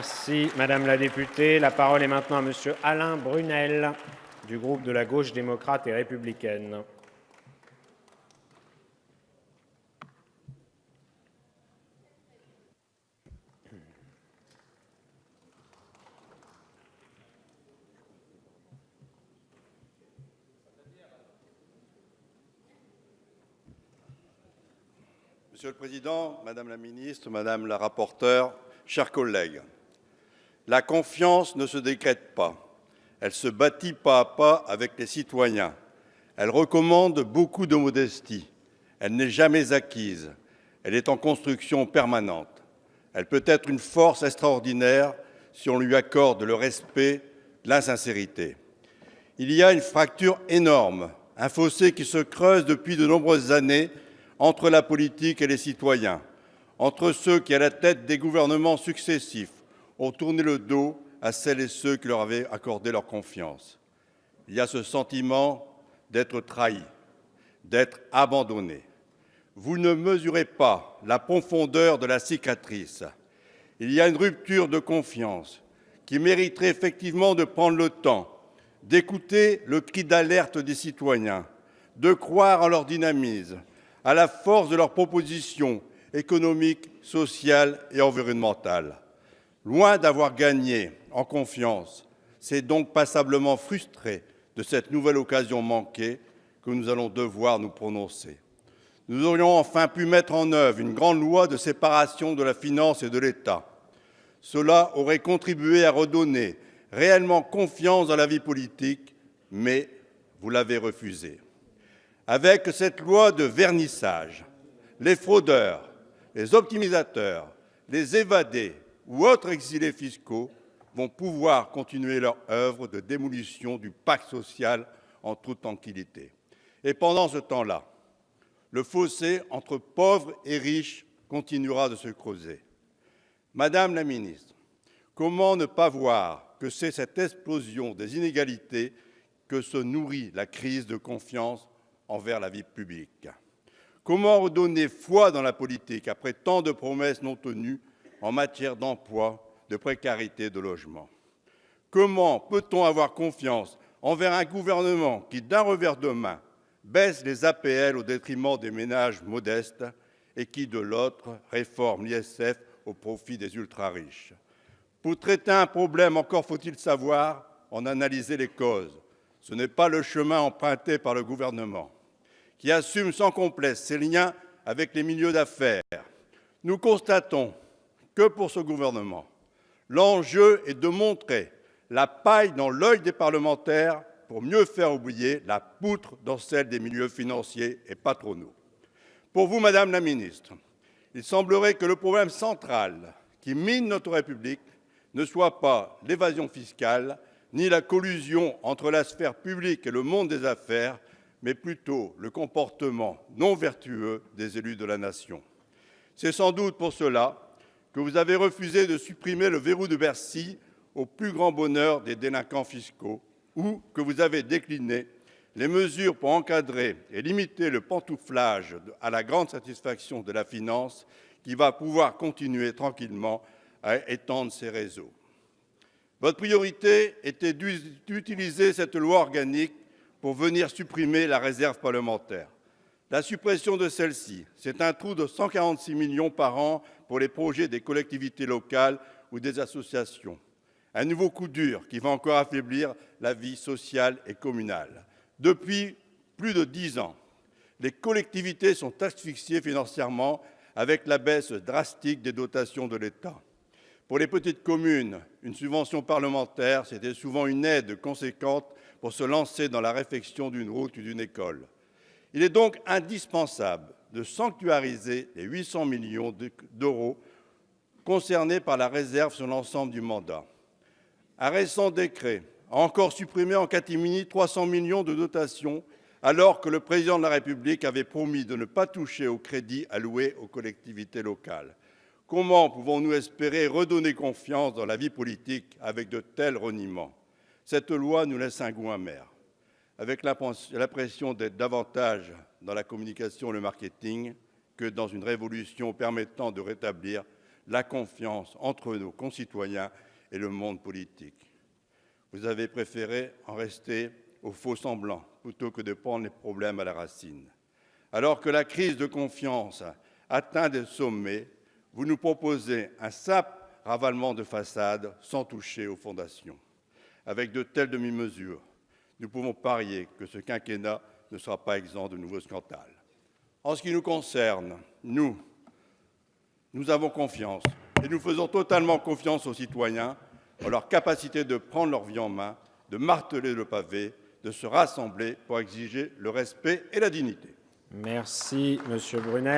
Merci, Madame la députée. La parole est maintenant à Monsieur Alain Brunel, du groupe de la Gauche démocrate et républicaine. Monsieur le Président, Madame la Ministre, Madame la rapporteure, chers collègues, la confiance ne se décrète pas. Elle se bâtit pas à pas avec les citoyens. Elle recommande beaucoup de modestie. Elle n'est jamais acquise. Elle est en construction permanente. Elle peut être une force extraordinaire si on lui accorde le respect, la sincérité. Il y a une fracture énorme, un fossé qui se creuse depuis de nombreuses années entre la politique et les citoyens, entre ceux qui, à la tête des gouvernements successifs, ont tourné le dos à celles et ceux qui leur avaient accordé leur confiance. Il y a ce sentiment d'être trahi, d'être abandonné. Vous ne mesurez pas la profondeur de la cicatrice. Il y a une rupture de confiance qui mériterait effectivement de prendre le temps d'écouter le cri d'alerte des citoyens, de croire en leur dynamisme, à la force de leurs propositions économiques, sociales et environnementales. Loin d'avoir gagné en confiance, c'est donc passablement frustré de cette nouvelle occasion manquée que nous allons devoir nous prononcer. Nous aurions enfin pu mettre en œuvre une grande loi de séparation de la finance et de l'État. Cela aurait contribué à redonner réellement confiance dans la vie politique, mais vous l'avez refusé. Avec cette loi de vernissage, les fraudeurs, les optimisateurs, les évadés ou autres exilés fiscaux vont pouvoir continuer leur œuvre de démolition du pacte social en toute tranquillité. Et pendant ce temps-là, le fossé entre pauvres et riches continuera de se creuser. Madame la ministre, comment ne pas voir que c'est cette explosion des inégalités que se nourrit la crise de confiance envers la vie publique? Comment redonner foi dans la politique après tant de promesses non tenues en matière d'emploi, de précarité, de logement? Comment peut-on avoir confiance envers un gouvernement qui, d'un revers de main, baisse les APL au détriment des ménages modestes et qui, de l'autre, réforme l'ISF au profit des ultra-riches? Pour traiter un problème, encore faut-il savoir en analyser les causes. Ce n'est pas le chemin emprunté par le gouvernement, qui assume sans complaisance ses liens avec les milieux d'affaires. Nous constatons que pour ce gouvernement, l'enjeu est de montrer la paille dans l'œil des parlementaires pour mieux faire oublier la poutre dans celle des milieux financiers et patronaux. Pour vous, Madame la Ministre, il semblerait que le problème central qui mine notre République ne soit pas l'évasion fiscale, ni la collusion entre la sphère publique et le monde des affaires, mais plutôt le comportement non vertueux des élus de la nation. C'est sans doute pour cela que vous avez refusé de supprimer le verrou de Bercy au plus grand bonheur des délinquants fiscaux, ou que vous avez décliné les mesures pour encadrer et limiter le pantouflage à la grande satisfaction de la finance qui va pouvoir continuer tranquillement à étendre ses réseaux. Votre priorité était d'utiliser cette loi organique pour venir supprimer la réserve parlementaire. La suppression de celle-ci, c'est un trou de 146 millions par an pour les projets des collectivités locales ou des associations. Un nouveau coup dur qui va encore affaiblir la vie sociale et communale. Depuis plus de 10 ans, les collectivités sont asphyxiées financièrement avec la baisse drastique des dotations de l'État. Pour les petites communes, une subvention parlementaire, c'était souvent une aide conséquente pour se lancer dans la réfection d'une route ou d'une école. Il est donc indispensable de sanctuariser les 800 millions d'euros concernés par la réserve sur l'ensemble du mandat. Un récent décret a encore supprimé en catimini 300 millions de dotations, alors que le président de la République avait promis de ne pas toucher aux crédits alloués aux collectivités locales. Comment pouvons-nous espérer redonner confiance dans la vie politique avec de tels reniements? Cette loi nous laisse un goût amer, avec l'impression d'être davantage dans la communication et le marketing que dans une révolution permettant de rétablir la confiance entre nos concitoyens et le monde politique. Vous avez préféré en rester aux faux semblants plutôt que de prendre les problèmes à la racine. Alors que la crise de confiance atteint des sommets, vous nous proposez un simple ravalement de façade sans toucher aux fondations. Avec de telles demi-mesures, nous pouvons parier que ce quinquennat ne sera pas exempt de nouveaux scandales. En ce qui nous concerne, nous avons confiance et nous faisons totalement confiance aux citoyens en leur capacité de prendre leur vie en main, de marteler le pavé, de se rassembler pour exiger le respect et la dignité. Merci, Monsieur Brunel.